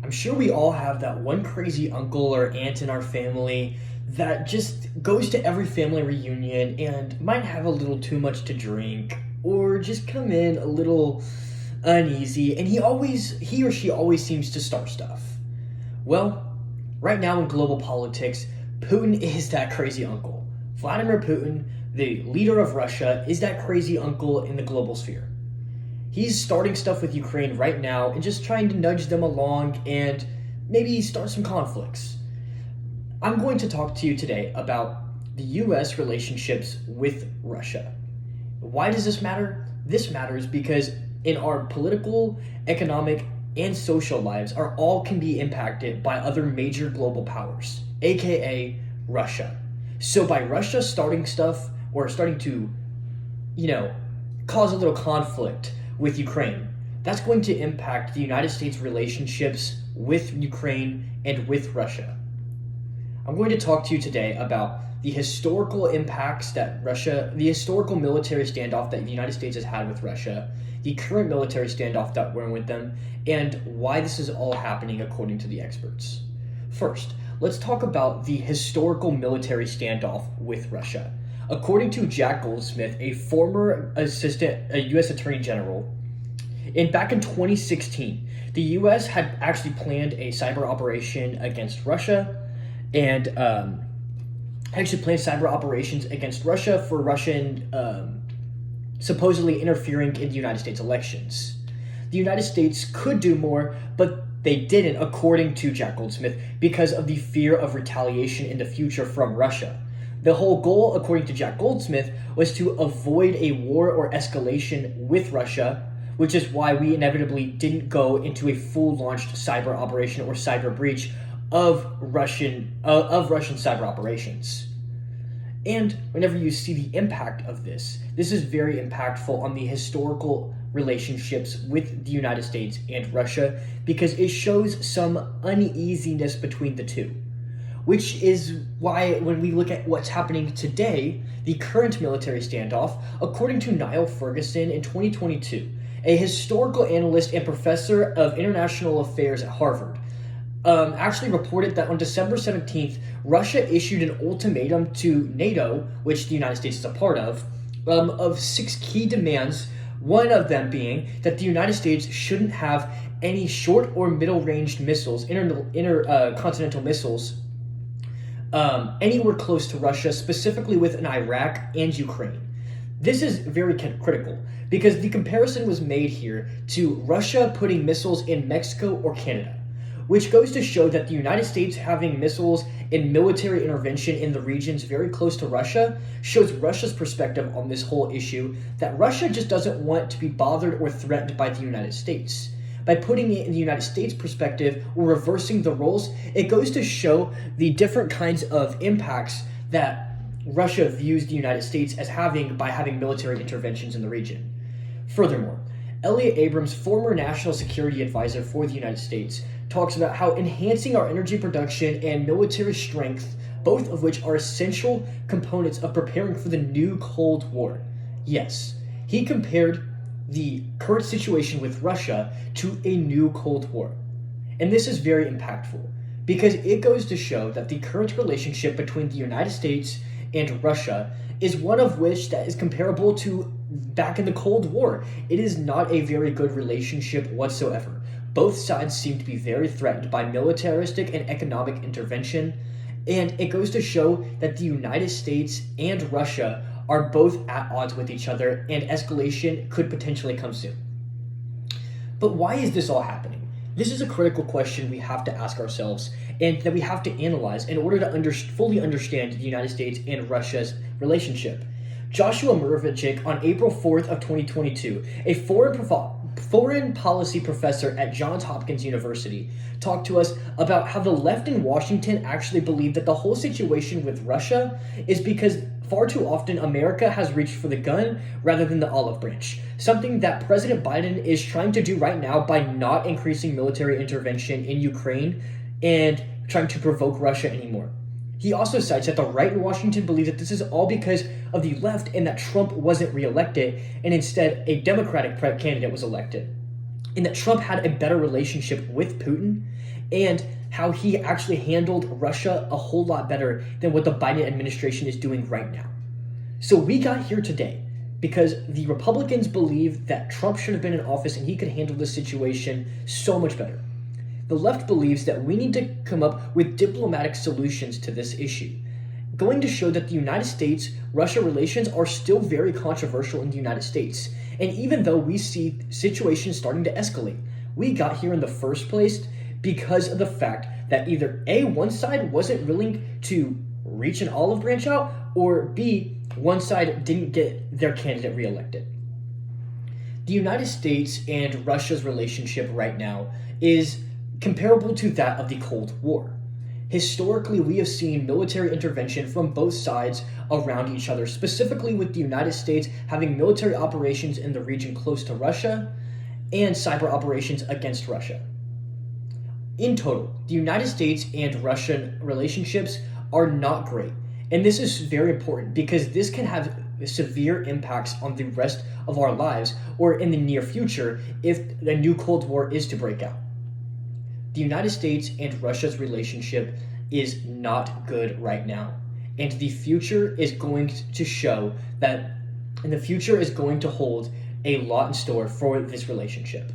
I'm sure we all have that one crazy uncle or aunt in our family that just goes to every family reunion and might have a little too much to drink or just come in a little uneasy, and he or she always seems to start stuff. Well, right now in global politics, Putin is that crazy uncle. Vladimir Putin, the leader of Russia, is that crazy uncle in the global sphere. He's starting stuff with Ukraine right now and just trying to nudge them along and maybe start some conflicts. I'm going to talk to you today about the US relationships with Russia. Why does this matter? This matters because in our political, economic, and social lives, our all can be impacted by other major global powers, aka Russia. So by Russia starting stuff or starting to, you know, cause a little conflict with Ukraine, that's going to impact the United States' relationships with Ukraine and with Russia. I'm going to talk to you today about the historical impacts the historical military standoff that the United States has had with Russia, the current military standoff that we're in with them, and why this is all happening according to the experts. First, let's talk about the historical military standoff with Russia. According to Jack Goldsmith, a former U.S. Attorney General, back in 2016, the U.S. had actually planned a cyber operation against Russia, and for Russian supposedly interfering in the United States elections. The United States could do more, but they didn't, according to Jack Goldsmith, because of the fear of retaliation in the future from Russia. The whole goal, according to Jack Goldsmith, was to avoid a war or escalation with Russia, which is why we inevitably didn't go into a full-launched cyber operation or cyber breach of Russian cyber operations. And whenever you see the impact of this is very impactful on the historical relationships with the United States and Russia because it shows some uneasiness between the two. Which is why when we look at what's happening today, the current military standoff, according to Niall Ferguson in 2022, a historical analyst and professor of international affairs at Harvard, actually reported that on December 17th, Russia issued an ultimatum to NATO, which the United States is a part of 6 key demands, one of them being that the United States shouldn't have any short or middle-ranged missiles, intercontinental missiles, anywhere close to Russia, specifically within Iraq and Ukraine. This is very critical because the comparison was made here to Russia putting missiles in Mexico or Canada, which goes to show that the United States having missiles and military intervention in the regions very close to Russia shows Russia's perspective on this whole issue, that Russia just doesn't want to be bothered or threatened by the United States. By putting it in the United States perspective or reversing the roles, it goes to show the different kinds of impacts that Russia views the United States as having by having military interventions in the region. Furthermore, Elliot Abrams, former national security advisor for the United States, talks about how enhancing our energy production and military strength, both of which are essential components of preparing for the new Cold War. Yes, he compared the current situation with Russia to a new Cold War. And this is very impactful because it goes to show that the current relationship between the United States and Russia is one of which that is comparable to back in the Cold War. It is not a very good relationship whatsoever. Both sides seem to be very threatened by militaristic and economic intervention, and it goes to show that the United States and Russia are both at odds with each other, and escalation could potentially come soon. But why is this all happening? This is a critical question we have to ask ourselves and that we have to analyze in order to fully understand the United States and Russia's relationship. Joshua Mrvacek on April 4th of 2022, a foreign policy professor at Johns Hopkins University, talked to us about how the left in Washington actually believe that the whole situation with Russia is because far too often America has reached for the gun rather than the olive branch, something that President Biden is trying to do right now by not increasing military intervention in Ukraine and trying to provoke Russia anymore. He also cites that the right in Washington believe that this is all because of the left and that Trump wasn't reelected and instead a Democratic candidate was elected. and that Trump had a better relationship with Putin, and how he actually handled Russia a whole lot better than what the Biden administration is doing right now. So we got here today because the Republicans believe that Trump should have been in office and he could handle the situation so much better. The left believes that we need to come up with diplomatic solutions to this issue, going to show that the United States-Russia relations are still very controversial in the United States. And even though we see situations starting to escalate, we got here in the first place because of the fact that either A, one side wasn't willing to reach an olive branch out, or B, one side didn't get their candidate reelected. The United States and Russia's relationship right now is comparable to that of the Cold War. Historically, we have seen military intervention from both sides around each other, specifically with the United States having military operations in the region close to Russia and cyber operations against Russia. In total, the United States and Russian relationships are not great. And this is very important because this can have severe impacts on the rest of our lives or in the near future if a new Cold War is to break out. The United States and Russia's relationship is not good right now. And the future is going to show that, and the future is going to hold a lot in store for this relationship.